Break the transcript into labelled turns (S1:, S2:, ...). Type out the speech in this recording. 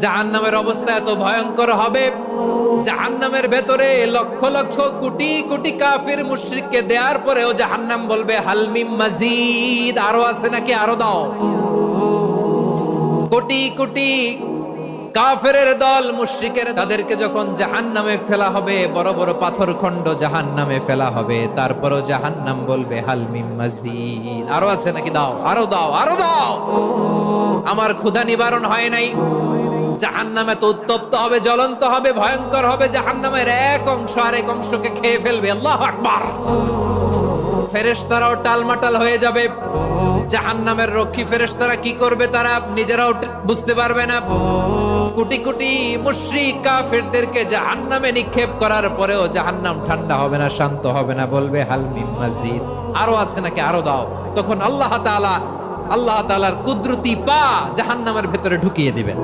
S1: জাহান্নামের অবস্থা এত ভয়ঙ্কর হবে, জাহান্নামের ভেতরে লক্ষ লক্ষ কোটি কোটি কাফির মুশরিককে দেওয়ার পরেও জাহান্নাম বলবে হালমিম মাজিদ, আরো আছে নাকি, আরো দাও। কোটি কোটি কাফেরের দল, মুশরিকের, তাদেরকে যখন জাহান্নামে ফেলা হবে, বড় বড় পাথর খণ্ড জাহান্নামে ফেলা হবে, তারপরও জাহান্নাম বলবে হালমিম মাজিদ, আরো আছে নাকি, দাও, আরো দাও, আরো দাও। আমার ক্ষুধা নিবারণ হয় নাই। জাহান্নামে তো উত্তপ্ত হবে, জ্বলন্ত হবে, ভয়ঙ্কর হবে। জাহান্নামের এক অংশ আরেক অংশকে খেয়ে ফেলবে। আল্লাহু আকবার। ফেরেশতারাও টালমাটাল হয়ে যাবে। জাহান্নামের রক্ষী ফেরেশতারা কি করবে তারা নিজেরাও বুঝতে পারবে না। কোটি কোটি মুশরিক কাফেরদেরকে জাহান্নামে নিক্ষেপ করার পরেও জাহান্নাম ঠান্ডা হবে না, শান্ত হবে না, বলবে হাল মিন মাজিদ, আরো আছে নাকি, আরো দাও। তখন আল্লাহ তাআলার কুদরতি পা জাহান্নামের ভেতরে ঢুকিয়ে দিবেন।